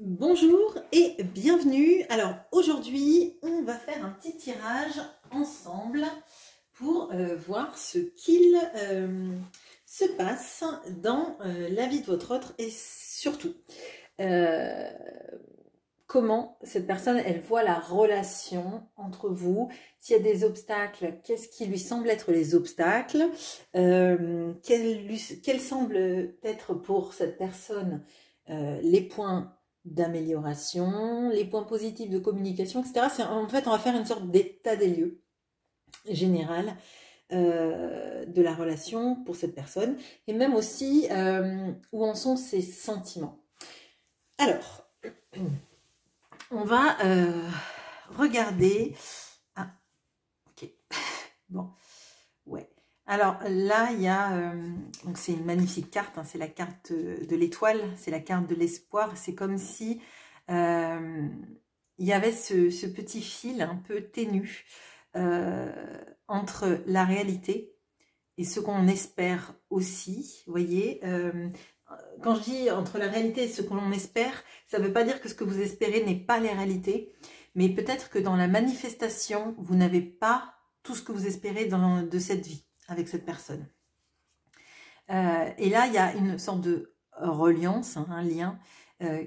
Bonjour et bienvenue. Alors aujourd'hui, on va faire un petit tirage ensemble pour voir ce qu'il se passe dans la vie de votre autre et surtout comment cette personne, elle voit la relation entre vous. S'il y a des obstacles, qu'est-ce qui lui semble être les obstacles, quels semblent être pour cette personne les points d'amélioration, les points positifs de communication, etc. En fait, on va faire une sorte d'état des lieux général de la relation pour cette personne, et même aussi où en sont ses sentiments. Alors, on va regarder... Ah, ok. Bon, ouais. Alors là, il y a... donc c'est une magnifique carte, hein, c'est la carte de l'étoile, c'est la carte de l'espoir. C'est comme si il y avait ce petit fil un peu ténu entre la réalité et ce qu'on espère aussi. Vous voyez, quand je dis entre la réalité et ce que l'on espère, ça ne veut pas dire que ce que vous espérez n'est pas la réalité, mais peut-être que dans la manifestation, vous n'avez pas tout ce que vous espérez de cette vie avec cette personne. Et là, il y a une sorte de reliance, hein, un lien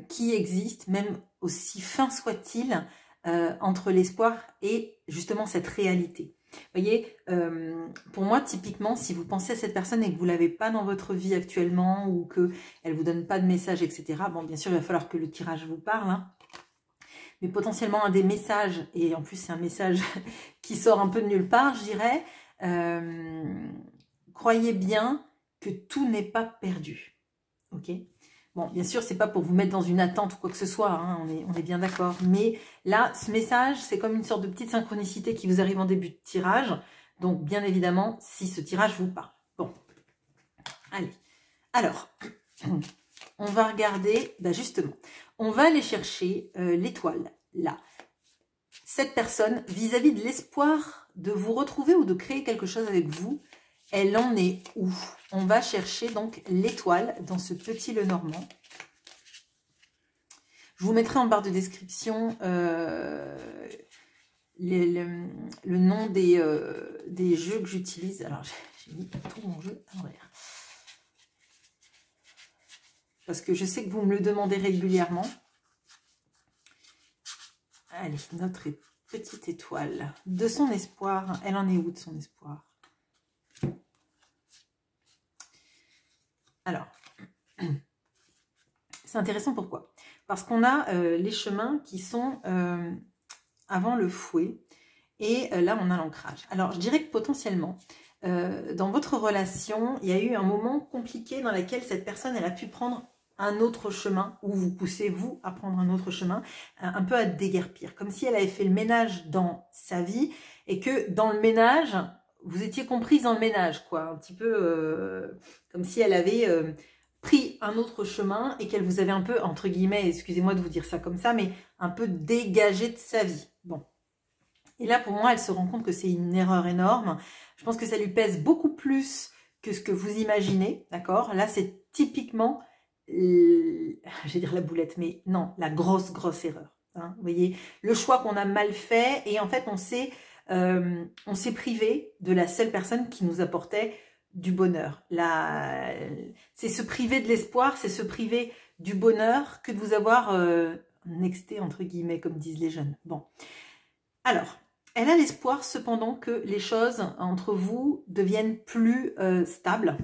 qui existe, même aussi fin soit-il, entre l'espoir et justement cette réalité. Vous voyez, pour moi, typiquement, si vous pensez à cette personne et que vous ne l'avez pas dans votre vie actuellement ou qu'elle ne vous donne pas de message, etc., bon, bien sûr, il va falloir que le tirage vous parle, hein, mais potentiellement un des messages, et en plus c'est un message qui sort un peu de nulle part, je dirais, croyez bien que tout n'est pas perdu, ok? Bon, bien sûr, c'est pas pour vous mettre dans une attente ou quoi que ce soit, hein, on est bien d'accord, mais là, ce message, c'est comme une sorte de petite synchronicité qui vous arrive en début de tirage, donc bien évidemment, si ce tirage vous parle. Bon, allez, alors, on va regarder, ben justement, on va aller chercher l'étoile, là. Cette personne, vis-à-vis de l'espoir de vous retrouver ou de créer quelque chose avec vous, elle en est où? On va chercher donc l'étoile dans ce petit Lenormand. Je vous mettrai en barre de description le nom des jeux que j'utilise. Alors, j'ai mis tout mon jeu à l'envers. Parce que je sais que vous me le demandez régulièrement. Allez, notre petite étoile. De son espoir, elle en est où de son espoir? Alors, c'est intéressant pourquoi? Parce qu'on a les chemins qui sont avant le fouet et là on a l'ancrage. Alors je dirais que potentiellement dans votre relation il y a eu un moment compliqué dans lequel cette personne elle a pu prendre un autre chemin, ou vous poussez vous à prendre un autre chemin, un peu à déguerpir, comme si elle avait fait le ménage dans sa vie et que dans le ménage vous étiez comprise dans le ménage, quoi, un petit peu comme si elle avait pris un autre chemin et qu'elle vous avait un peu, entre guillemets, excusez-moi de vous dire ça comme ça, mais un peu dégagé de sa vie. Bon. Et là, pour moi, elle se rend compte que c'est une erreur énorme. Je pense que ça lui pèse beaucoup plus que ce que vous imaginez, d'accord? Là, c'est typiquement, je vais dire la boulette, mais non, la grosse erreur. Hein, vous voyez, le choix qu'on a mal fait et en fait, on s'est privé de la seule personne qui nous apportait du bonheur. C'est se priver de l'espoir, c'est se priver du bonheur que de vous avoir nexté, entre guillemets, comme disent les jeunes. Bon, alors, elle a l'espoir cependant que les choses entre vous deviennent plus stables,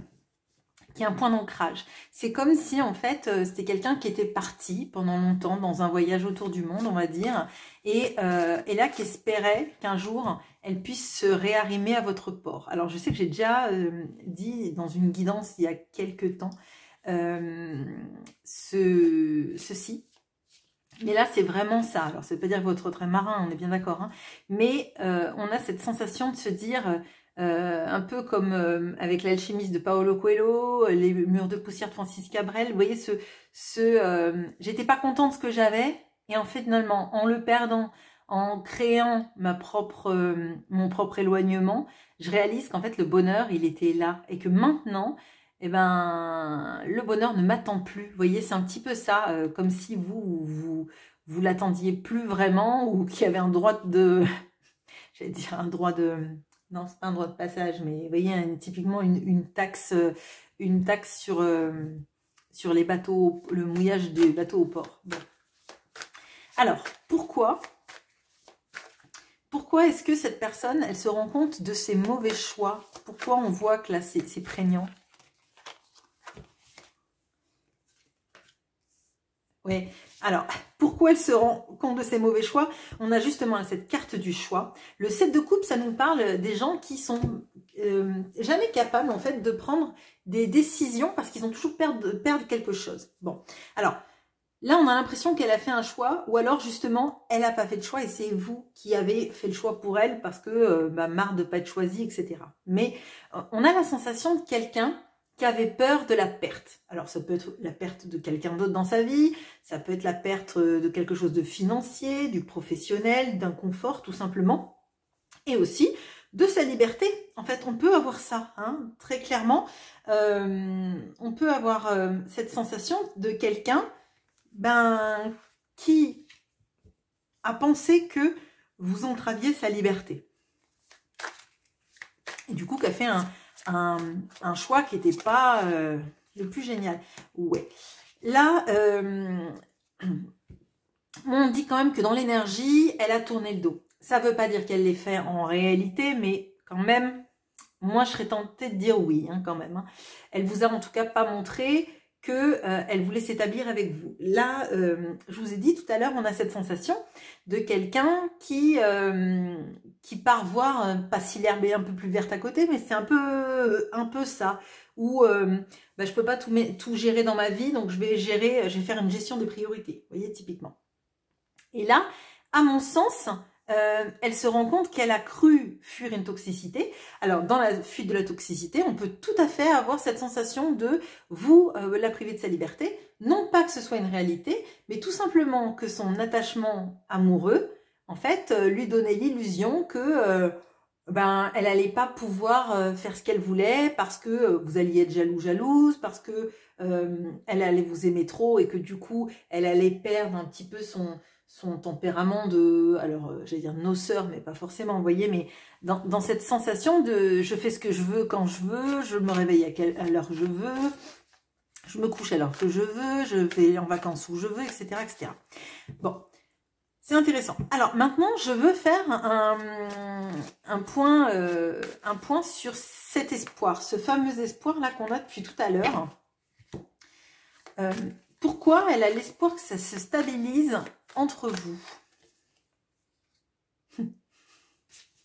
qu'il y ait un point d'ancrage. C'est comme si en fait c'était quelqu'un qui était parti pendant longtemps dans un voyage autour du monde, on va dire, et là qui espérait qu'un jour elle puisse se réarrimer à votre port. Alors je sais que j'ai déjà dit dans une guidance il y a quelques temps ceci. Mais là, c'est vraiment ça. Alors, ça ne veut pas dire que votre autre est marin, on est bien d'accord. Hein, mais on a cette sensation de se dire, un peu comme avec l'alchimiste de Paolo Coelho, les murs de poussière de Francis Cabrel. Vous voyez, j'étais pas contente de ce que j'avais. Et en fait, finalement, en le perdant, en créant mon propre éloignement, je réalise qu'en fait, le bonheur, il était là. Et que maintenant, eh ben, le bonheur ne m'attend plus. Vous voyez, c'est un petit peu ça, comme si vous l'attendiez plus vraiment, ou qu'il y avait un droit de... J'allais dire un droit de... Non, c'est pas un droit de passage, mais vous voyez, typiquement une taxe sur les bateaux, le mouillage des bateaux au port. Bon. Alors, pourquoi est-ce que cette personne, elle se rend compte de ses mauvais choix? Pourquoi on voit que là, c'est prégnant? Oui, alors, pourquoi elle se rend compte de ses mauvais choix? On a justement cette carte du choix. Le 7 de coupe, ça nous parle des gens qui sont jamais capables, en fait, de prendre des décisions parce qu'ils ont toujours perdre quelque chose. Bon, alors, là, on a l'impression qu'elle a fait un choix, ou alors, justement, elle n'a pas fait de choix et c'est vous qui avez fait le choix pour elle parce que, marre de ne pas être choisie, etc. Mais on a la sensation de quelqu'un qui avait peur de la perte. Alors, ça peut être la perte de quelqu'un d'autre dans sa vie, ça peut être la perte de quelque chose de financier, du professionnel, d'un confort, tout simplement. Et aussi de sa liberté. En fait, on peut avoir ça, hein, très clairement. On peut avoir cette sensation de quelqu'un qui a pensé que vous entraviez sa liberté. Et du coup, qui a fait un choix qui n'était pas le plus génial. Ouais. Là, on dit quand même que dans l'énergie, elle a tourné le dos. Ça ne veut pas dire qu'elle l'ait fait en réalité, mais quand même, moi, je serais tentée de dire oui, hein, quand même. Hein. Elle vous a en tout cas pas montré qu'elle voulait s'établir avec vous. Là, je vous ai dit tout à l'heure, on a cette sensation de quelqu'un qui part voir, pas si l'herbe est un peu plus verte à côté, mais c'est un peu ça. Où je peux pas tout gérer dans ma vie, donc je vais faire une gestion des priorités. Vous voyez, typiquement. Et là, à mon sens, elle se rend compte qu'elle a cru fuir une toxicité. Alors, dans la fuite de la toxicité, on peut tout à fait avoir cette sensation de vous la priver de sa liberté. Non pas que ce soit une réalité, mais tout simplement que son attachement amoureux, en fait, lui donnait l'illusion que elle n'allait pas pouvoir faire ce qu'elle voulait parce que vous alliez être jalouse, parce que elle allait vous aimer trop et que du coup, elle allait perdre un petit peu son tempérament de, alors j'allais dire noceur, mais pas forcément, vous voyez, mais dans cette sensation de je fais ce que je veux quand je veux, je me réveille à l'heure que je veux, je me couche à l'heure que je veux, je vais en vacances où je veux, etc. etc. Bon, c'est intéressant. Alors maintenant, je veux faire un point sur cet espoir, ce fameux espoir-là qu'on a depuis tout à l'heure. Pourquoi elle a l'espoir que ça se stabilise entre vous?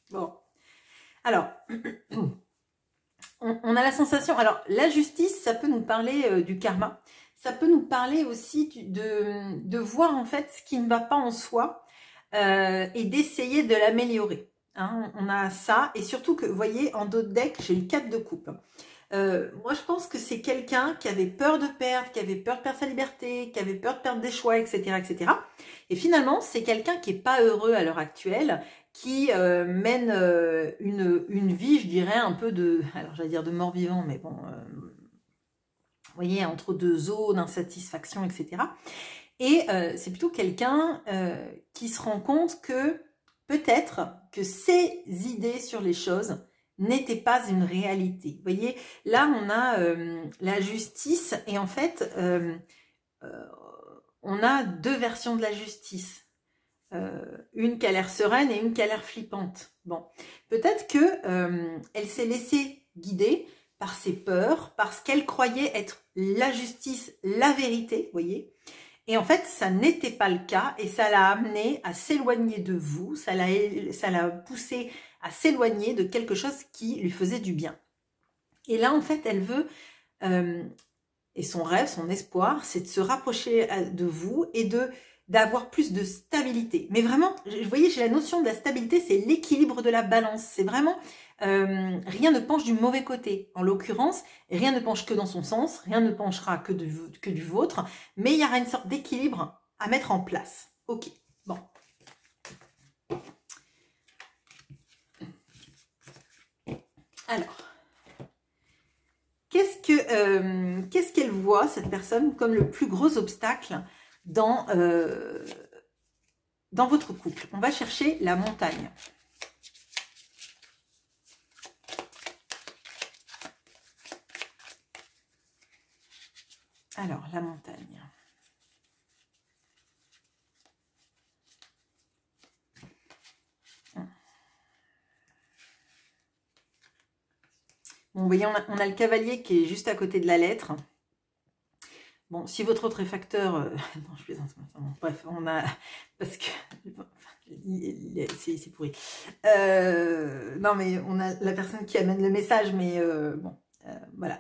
Bon, alors, on a la sensation, alors la justice, ça peut nous parler du karma, ça peut nous parler aussi de voir en fait ce qui ne va pas en soi et d'essayer de l'améliorer. Hein, on a ça, et surtout que, vous voyez, en dos de deck, j'ai le 4 de coupe. Moi, je pense que c'est quelqu'un qui avait peur de perdre, qui avait peur de perdre sa liberté, qui avait peur de perdre des choix, etc. etc. Et finalement, c'est quelqu'un qui n'est pas heureux à l'heure actuelle, qui mène une vie, je dirais, un peu de... Alors, j'allais dire de mort-vivant, mais bon... vous voyez, entre deux eaux, d'insatisfaction, etc. Et c'est plutôt quelqu'un qui se rend compte que peut-être que ses idées sur les choses n'était pas une réalité. Vous voyez, là, on a la justice et en fait, on a deux versions de la justice. Une qui a l'air sereine et une qui a l'air flippante. Bon, peut-être que elle s'est laissée guider par ses peurs, parce qu'elle croyait être la justice, la vérité, vous voyez. Et en fait, ça n'était pas le cas et ça l'a amené à s'éloigner de vous, ça l'a poussé à s'éloigner de quelque chose qui lui faisait du bien. Et là, en fait, elle veut, et son rêve, son espoir, c'est de se rapprocher de vous et d'avoir plus de stabilité. Mais vraiment, vous voyez, j'ai la notion de la stabilité, c'est l'équilibre de la balance. C'est vraiment, rien ne penche du mauvais côté. En l'occurrence, rien ne penche que dans son sens, rien ne penchera que du vôtre, mais il y aura une sorte d'équilibre à mettre en place. Ok, bon. Alors, qu'est-ce qu'elle voit, cette personne, comme le plus gros obstacle dans votre couple? On va chercher la montagne. Alors, la montagne. Bon, vous voyez, on a le cavalier qui est juste à côté de la lettre. Bon, si votre autre est facteur... non, je plaisante. Bref, on a... Parce que... c'est pourri. Non, mais on a la personne qui amène le message, mais bon... voilà.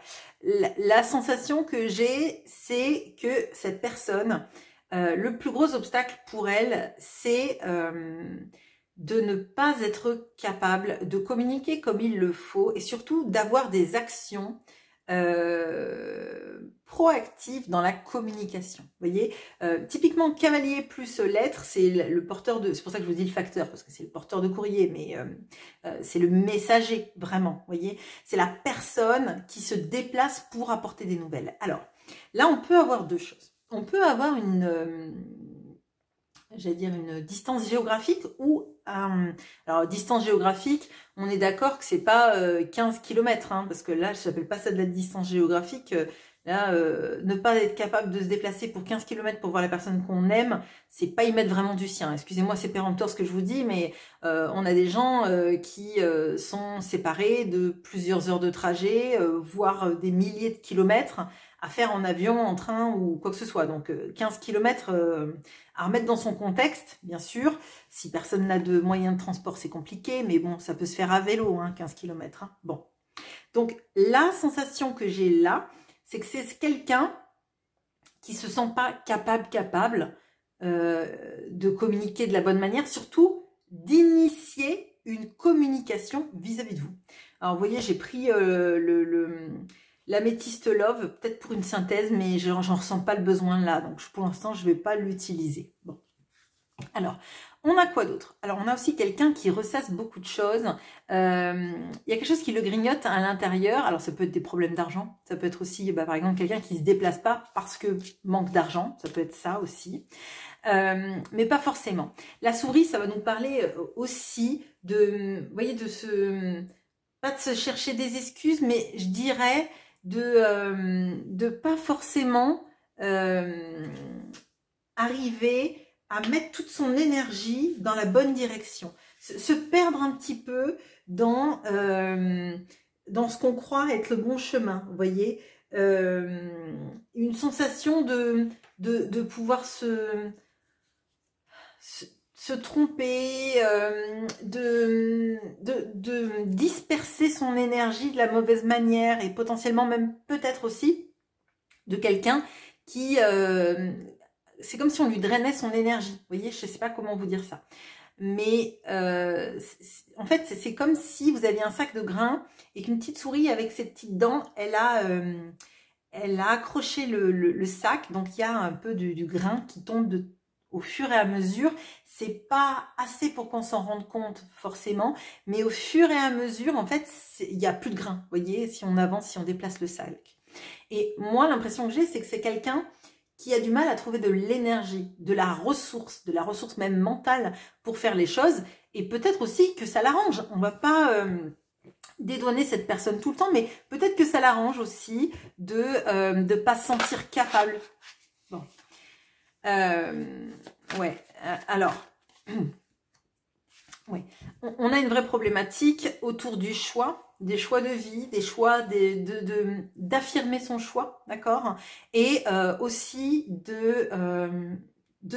La sensation que j'ai, c'est que cette personne, le plus gros obstacle pour elle, c'est de ne pas être capable de communiquer comme il le faut et surtout d'avoir des actions proactives dans la communication. Vous voyez, typiquement cavalier plus lettre, c'est le porteur de... C'est pour ça que je vous dis le facteur, parce que c'est le porteur de courrier, mais c'est le messager, vraiment. Vous voyez, c'est la personne qui se déplace pour apporter des nouvelles. Alors, là, on peut avoir deux choses. On peut avoir j'allais dire une distance géographique ou alors distance géographique, on est d'accord que c'est pas 15 km, hein, parce que là je n'appelle pas ça de la distance géographique. Là, ne pas être capable de se déplacer pour 15 km pour voir la personne qu'on aime, c'est pas y mettre vraiment du sien. Excusez-moi, c'est péremptoire ce que je vous dis, mais on a des gens qui sont séparés de plusieurs heures de trajet, voire des milliers de kilomètres à faire en avion, en train ou quoi que ce soit. Donc 15 km à remettre dans son contexte, bien sûr. Si personne n'a de moyens de transport, c'est compliqué, mais bon, ça peut se faire à vélo, hein, 15 km. Hein. Bon. Donc la sensation que j'ai là, c'est que c'est quelqu'un qui se sent pas capable de communiquer de la bonne manière, surtout d'initier une communication vis-à-vis de vous. Alors vous voyez, j'ai pris l'améthyste love, peut-être pour une synthèse, mais j'en ressens pas le besoin là, donc pour l'instant je vais pas l'utiliser. Bon, alors on a quoi d'autre? Alors on a aussi quelqu'un qui ressasse beaucoup de choses. Il y a quelque chose qui le grignote à l'intérieur. Alors ça peut être des problèmes d'argent, ça peut être aussi par exemple quelqu'un qui se déplace pas parce que manque d'argent, ça peut être ça aussi. Mais pas forcément. La souris, ça va nous parler aussi de, vous voyez, pas de se chercher des excuses, mais je dirais de pas forcément arriver à mettre toute son énergie dans la bonne direction, se perdre un petit peu dans ce qu'on croit être le bon chemin, vous voyez, une sensation de pouvoir se tromper, de disperser son énergie de la mauvaise manière et potentiellement même peut-être aussi de quelqu'un qui... c'est comme si on lui drainait son énergie. Vous voyez, je ne sais pas comment vous dire ça. Mais en fait, c'est comme si vous aviez un sac de grains et qu'une petite souris avec ses petites dents, elle a accroché le sac. Donc, il y a un peu du grain qui tombe au fur et à mesure. C'est pas assez pour qu'on s'en rende compte forcément. Mais au fur et à mesure, en fait, il n'y a plus de grain. Vous voyez, si on avance, si on déplace le sac. Et moi, l'impression que j'ai, c'est que c'est quelqu'un qui a du mal à trouver de l'énergie, de la ressource même mentale pour faire les choses. Et peut-être aussi que ça l'arrange. On ne va pas dédouaner cette personne tout le temps, mais peut-être que ça l'arrange aussi de ne pas se sentir capable. Bon. Ouais, alors... Oui, on a une vraie problématique autour du choix, des choix de vie, des choix d'affirmer son choix, d'accord? Et aussi de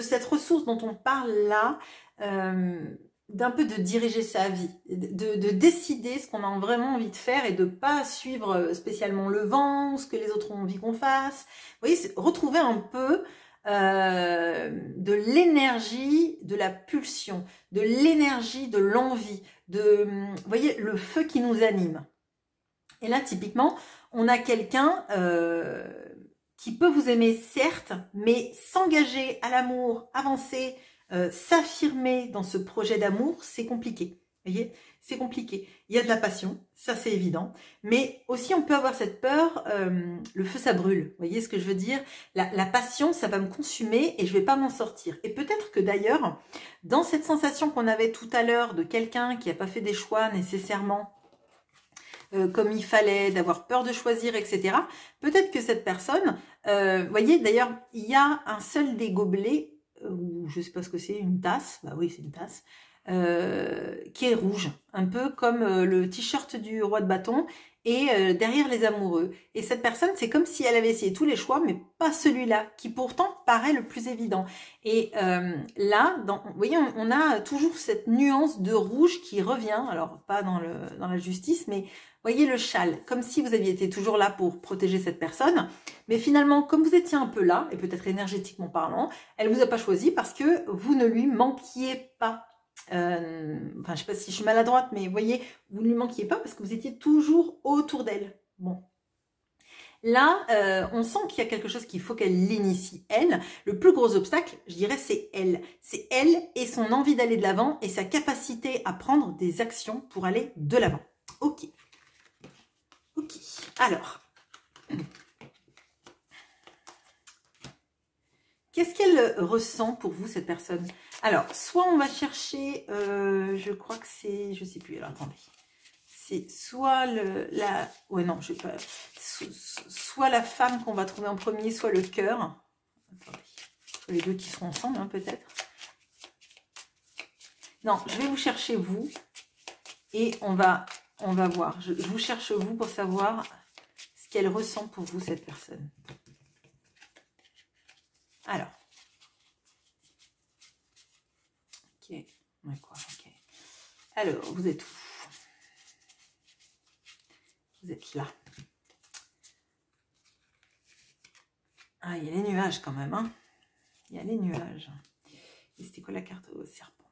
cette ressource dont on parle là, d'un peu de diriger sa vie, de décider ce qu'on a vraiment envie de faire et de pas suivre spécialement le vent, ce que les autres ont envie qu'on fasse. Vous voyez, retrouver un peu de l'énergie, de la pulsion, de l'énergie, de l'envie, vous voyez, le feu qui nous anime. Et là, typiquement, on a quelqu'un qui peut vous aimer, certes, mais s'engager à l'amour, avancer, s'affirmer dans ce projet d'amour, c'est compliqué. Vous voyez, c'est compliqué. Il y a de la passion, ça c'est évident. Mais aussi, on peut avoir cette peur, le feu, ça brûle. Vous voyez ce que je veux dire? La passion, ça va me consumer et je ne vais pas m'en sortir. Et peut-être que d'ailleurs, dans cette sensation qu'on avait tout à l'heure de quelqu'un qui n'a pas fait des choix nécessairement comme il fallait, d'avoir peur de choisir, etc. Peut-être que cette personne, vous voyez, d'ailleurs, il y a un seul des gobelets, ou je ne sais pas ce que c'est, une tasse, bah oui, c'est une tasse, qui est rouge, un peu comme le t-shirt du roi de bâton, et derrière les amoureux. Et cette personne, c'est comme si elle avait essayé tous les choix, mais pas celui-là, qui pourtant paraît le plus évident. Et là, vous voyez, on a toujours cette nuance de rouge qui revient, alors pas dans la justice, mais vous voyez le châle, comme si vous aviez été toujours là pour protéger cette personne, mais finalement, comme vous étiez un peu là, et peut-être énergétiquement parlant, elle vous a pas choisi parce que vous ne lui manquiez pas. Enfin, je sais pas si je suis maladroite, mais vous voyez, vous ne lui manquiez pas parce que vous étiez toujours autour d'elle. Bon. Là, on sent qu'il y a quelque chose qu'il faut qu'elle l'initie, elle. Le plus gros obstacle, je dirais, c'est elle. C'est elle et son envie d'aller de l'avant et sa capacité à prendre des actions pour aller de l'avant. Ok. Ok. Alors. Qu'est-ce qu'elle ressent pour vous, cette personne? Alors, soit on va chercher, je crois que c'est, je sais plus, alors attendez. C'est soit ouais non, je sais pas, soit la femme qu'on va trouver en premier, soit le cœur. Attendez, les deux qui seront ensemble, hein, peut-être. Non, je vais vous chercher vous, et on va voir. Je vous cherche vous pour savoir ce qu'elle ressent pour vous, cette personne. Alors. Ok, ouais, quoi, ok. Alors, vous êtes où? Vous êtes là. Ah, il y a les nuages quand même, hein. Il y a les nuages. Et c'était quoi la carte au serpent?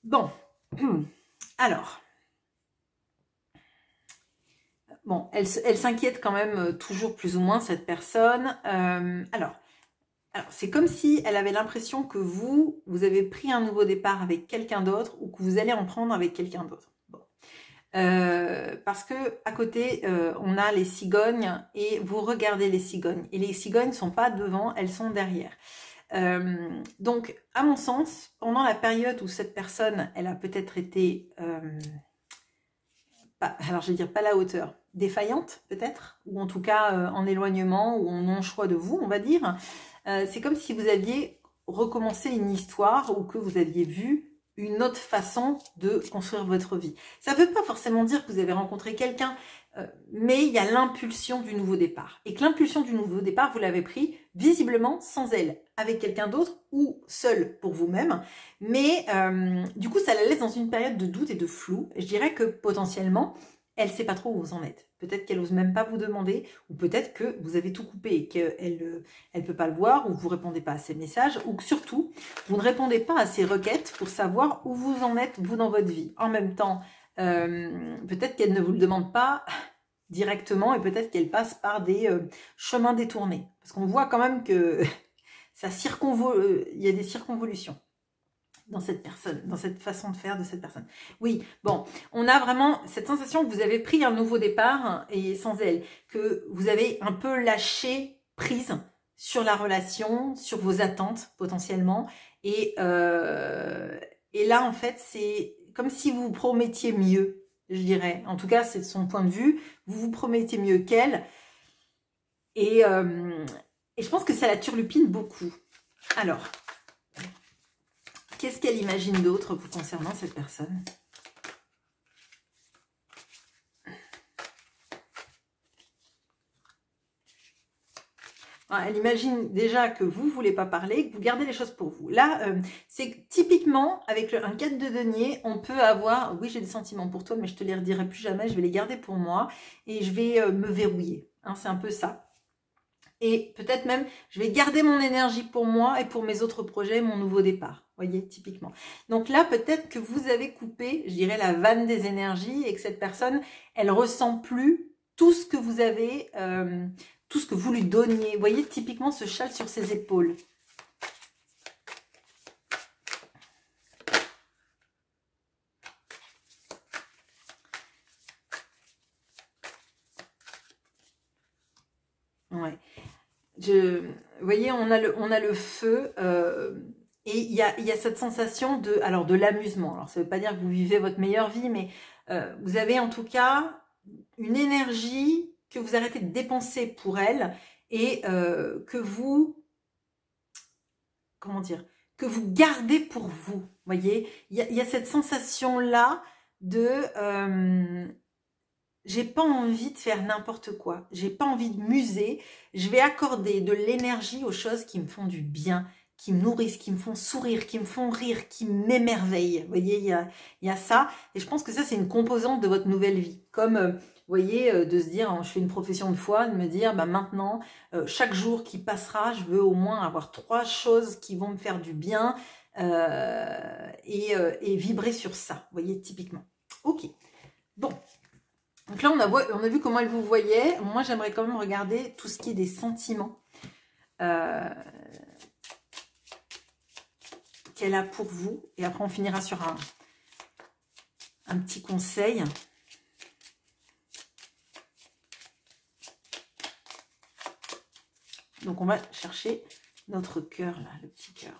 Bon. Alors. Bon, elle s'inquiète quand même toujours plus ou moins, cette personne. Alors, c'est comme si elle avait l'impression que vous avez pris un nouveau départ avec quelqu'un d'autre ou que vous allez en prendre avec quelqu'un d'autre. Bon. Parce que à côté, on a les cigognes et vous regardez les cigognes. Et les cigognes ne sont pas devant, elles sont derrière. Donc, à mon sens, pendant la période où cette personne, elle a peut-être été... alors je vais dire pas à la hauteur, défaillante peut-être, ou en tout cas en éloignement ou en non-choix de vous, on va dire. C'est comme si vous aviez recommencé une histoire ou que vous aviez vu une autre façon de construire votre vie. Ça ne veut pas forcément dire que vous avez rencontré quelqu'un, mais il y a l'impulsion du nouveau départ. Et que l'impulsion du nouveau départ, vous l'avez pris visiblement sans elle, avec quelqu'un d'autre ou seul pour vous-même. Mais du coup, ça la laisse dans une période de doute et de flou. Je dirais que potentiellement, elle ne sait pas trop où vous en êtes. Peut-être qu'elle n'ose même pas vous demander, ou peut-être que vous avez tout coupé et qu'elle ne peut pas le voir, ou vous ne répondez pas à ses messages, ou que surtout, vous ne répondez pas à ses requêtes pour savoir où vous en êtes, vous, dans votre vie. En même temps, peut-être qu'elle ne vous le demande pas directement, et peut-être qu'elle passe par des chemins détournés. Parce qu'on voit quand même que il y a des circonvolutions dans cette personne, dans cette façon de faire de cette personne. Oui, bon, on a vraiment cette sensation que vous avez pris un nouveau départ et sans elle, que vous avez un peu lâché prise sur la relation, sur vos attentes potentiellement. Et là, en fait, c'est comme si vous vous promettiez mieux, je dirais. En tout cas, c'est de son point de vue. Vous vous promettez mieux qu'elle. Et je pense que ça la turlupine beaucoup. Alors... qu'est-ce qu'elle imagine d'autre vous concernant, cette personne? Elle imagine déjà que vous ne voulez pas parler, que vous gardez les choses pour vous. Là, c'est typiquement, avec un 4 de denier, on peut avoir... oui, j'ai des sentiments pour toi, mais je ne te les redirai plus jamais, je vais les garder pour moi et je vais me verrouiller. Hein, c'est un peu ça. Et peut-être même, je vais garder mon énergie pour moi et pour mes autres projets, mon nouveau départ. Vous voyez, typiquement. Donc là, peut-être que vous avez coupé, je dirais, la vanne des énergies et que cette personne, elle ressent plus tout ce que vous avez, tout ce que vous lui donniez. Vous voyez, typiquement, ce châle sur ses épaules. vous voyez, on a le feu, et il y a cette sensation de l'amusement. Alors, ça ne veut pas dire que vous vivez votre meilleure vie, mais vous avez en tout cas une énergie que vous arrêtez de dépenser pour elle et que vous, comment dire, que vous gardez pour vous. Vous voyez, il y a cette sensation-là de j'ai pas envie de faire n'importe quoi, j'ai pas envie de muser, je vais accorder de l'énergie aux choses qui me font du bien, qui me nourrissent, qui me font sourire, qui me font rire, qui m'émerveillent. Vous voyez, il y a ça, et je pense que ça c'est une composante de votre nouvelle vie. Comme, vous voyez, de se dire, je fais une profession de foi, de me dire, bah maintenant, chaque jour qui passera, je veux au moins avoir 3 choses qui vont me faire du bien, et vibrer sur ça, vous voyez, typiquement. Ok, bon. Donc là, on a vu comment elle vous voyait. Moi, j'aimerais quand même regarder tout ce qui est des sentiments qu'elle a pour vous. Et après, on finira sur un petit conseil. Donc, on va chercher notre cœur, là, le petit cœur.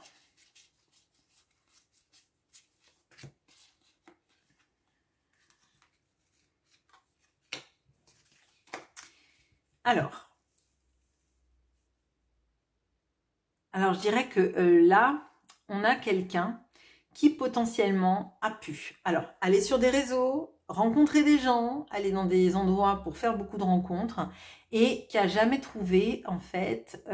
Alors je dirais que là, on a quelqu'un qui potentiellement a pu. Alors, aller sur des réseaux, rencontrer des gens, aller dans des endroits pour faire beaucoup de rencontres et qui a jamais trouvé, en fait,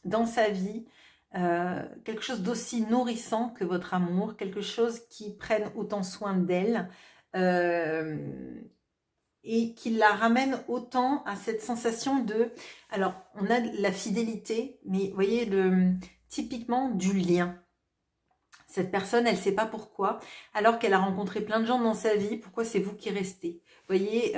dans sa vie, quelque chose d'aussi nourrissant que votre amour, quelque chose qui prenne autant soin d'elle, et qui la ramène autant à cette sensation de... Alors, on a la fidélité, mais vous voyez, typiquement du lien. Cette personne, elle ne sait pas pourquoi, alors qu'elle a rencontré plein de gens dans sa vie, pourquoi c'est vous qui restez? Vous voyez,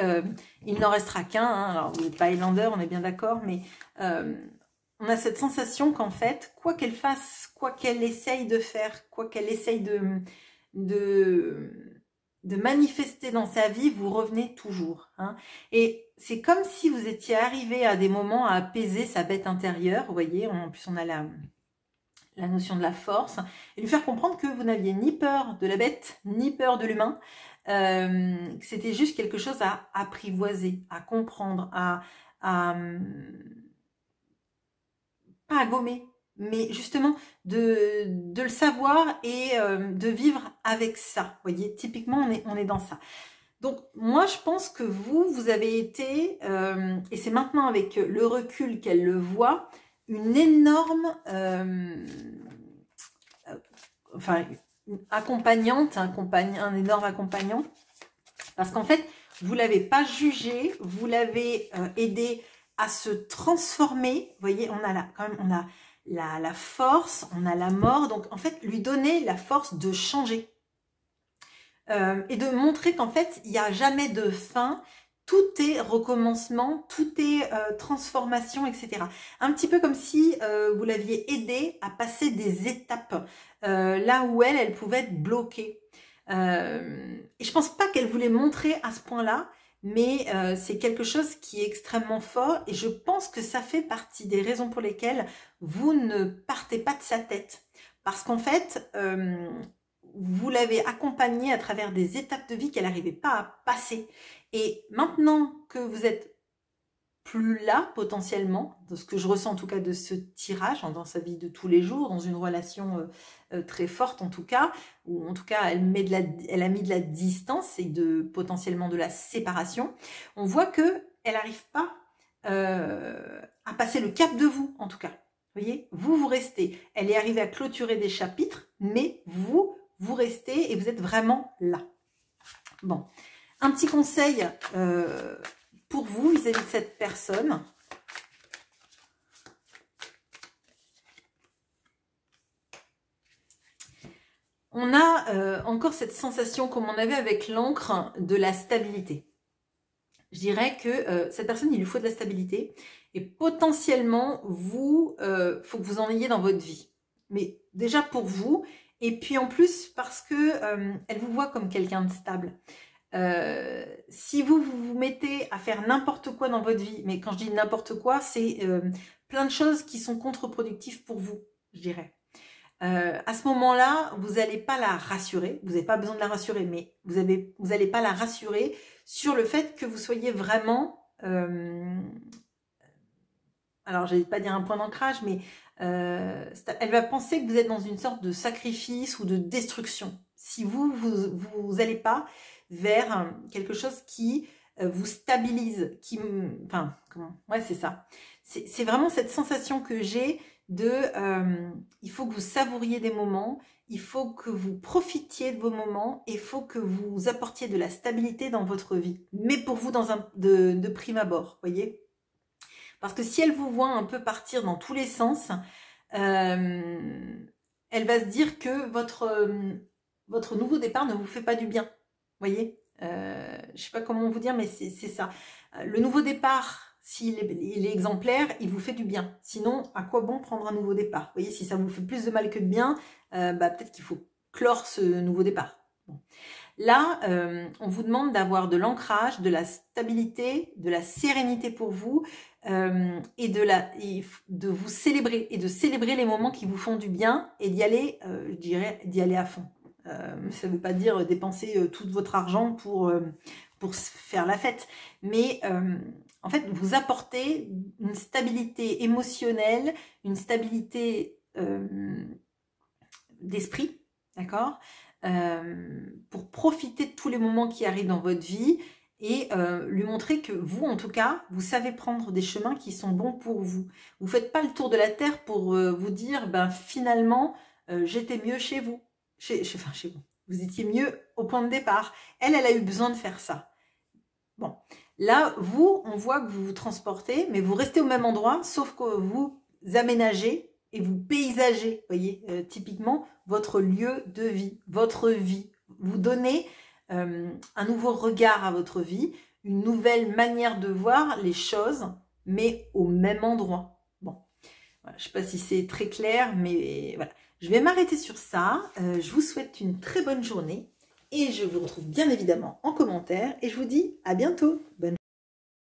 il n'en restera qu'un, hein. Alors vous n'êtes pas Highlander, on est bien d'accord, mais on a cette sensation qu'en fait, quoi qu'elle fasse, quoi qu'elle essaye de faire, quoi qu'elle essaye de manifester dans sa vie, vous revenez toujours. Hein. Et c'est comme si vous étiez arrivé à des moments à apaiser sa bête intérieure. Vous voyez, en plus on a la notion de la force. Et lui faire comprendre que vous n'aviez ni peur de la bête, ni peur de l'humain. Que c'était juste quelque chose à apprivoiser, à comprendre, pas à gommer, mais justement de le savoir et de vivre avec ça. Vous voyez, typiquement, on est dans ça. Donc, moi, je pense que vous avez été, et c'est maintenant avec le recul qu'elle le voit, une énorme, enfin, une accompagnante, un énorme accompagnant, parce qu'en fait, vous ne l'avez pas jugé, vous l'avez aidé à se transformer. Vous voyez, on a quand même, on a la force, on a la mort. Donc, en fait, lui donner la force de changer. Et de montrer qu'en fait, il n'y a jamais de fin. Tout est recommencement, tout est transformation, etc. Un petit peu comme si vous l'aviez aidé à passer des étapes. Là où elle pouvait être bloquée. Et je pense pas qu'elle voulait montrer à ce point-là, mais c'est quelque chose qui est extrêmement fort et je pense que ça fait partie des raisons pour lesquelles vous ne partez pas de sa tête. Parce qu'en fait, vous l'avez accompagnée à travers des étapes de vie qu'elle n'arrivait pas à passer. Et maintenant que vous êtes plus là, potentiellement, de ce que je ressens en tout cas de ce tirage, dans sa vie de tous les jours, dans une relation très forte en tout cas, ou en tout cas elle a mis de la distance et potentiellement de la séparation, on voit qu'elle n'arrive pas à passer le cap de vous en tout cas. Vous voyez, vous restez. Elle est arrivée à clôturer des chapitres, mais vous restez et vous êtes vraiment là. Bon, un petit conseil pour vous vis-à-vis de cette personne. On a encore cette sensation, comme on avait avec l'encre, de la stabilité. Je dirais que cette personne, il lui faut de la stabilité. Et potentiellement, faut que vous en ayez dans votre vie. Mais déjà pour vous. Et puis en plus, parce que elle vous voit comme quelqu'un de stable. Si vous mettez à faire n'importe quoi dans votre vie, mais quand je dis n'importe quoi, c'est plein de choses qui sont contre-productives pour vous, je dirais. À ce moment-là, vous n'allez pas la rassurer, vous n'avez pas besoin de la rassurer, mais vous n'allez pas la rassurer sur le fait que vous soyez vraiment, alors je vais pas dire un point d'ancrage, mais elle va penser que vous êtes dans une sorte de sacrifice ou de destruction. Si vous n'allez pas vers quelque chose qui vous stabilise, enfin, ouais, c'est ça. C'est vraiment cette sensation que j'ai de, il faut que vous savouriez des moments, il faut que vous profitiez de vos moments, il faut que vous apportiez de la stabilité dans votre vie, mais pour vous de prime abord, voyez. Parce que si elle vous voit un peu partir dans tous les sens, elle va se dire que votre nouveau départ ne vous fait pas du bien, voyez. Je sais pas comment vous dire, mais c'est ça. Le nouveau départ, s'il est exemplaire, il vous fait du bien. Sinon, à quoi bon prendre un nouveau départ? Vous voyez, si ça vous fait plus de mal que de bien, peut-être qu'il faut clore ce nouveau départ. Bon. Là, on vous demande d'avoir de l'ancrage, de la stabilité, de la sérénité pour vous et de vous célébrer et de célébrer les moments qui vous font du bien et d'y aller, je dirais, d'y aller à fond. Ça ne veut pas dire dépenser tout votre argent pour faire la fête, mais en fait, vous apportez une stabilité émotionnelle, une stabilité d'esprit, d'accord, pour profiter de tous les moments qui arrivent dans votre vie et lui montrer que vous, en tout cas, vous savez prendre des chemins qui sont bons pour vous. Vous ne faites pas le tour de la Terre pour vous dire, finalement, j'étais mieux chez vous. Enfin, chez vous. Vous étiez mieux au point de départ. Elle a eu besoin de faire ça. Bon, là, vous, on voit que vous vous transportez, mais vous restez au même endroit, sauf que vous aménagez et vous paysagez, voyez, typiquement, votre lieu de vie, votre vie. Vous donnez un nouveau regard à votre vie, une nouvelle manière de voir les choses, mais au même endroit. Bon, voilà, je ne sais pas si c'est très clair, mais voilà. Je vais m'arrêter sur ça. Je vous souhaite une très bonne journée et je vous retrouve bien évidemment en commentaire et je vous dis à bientôt. Bonne journée.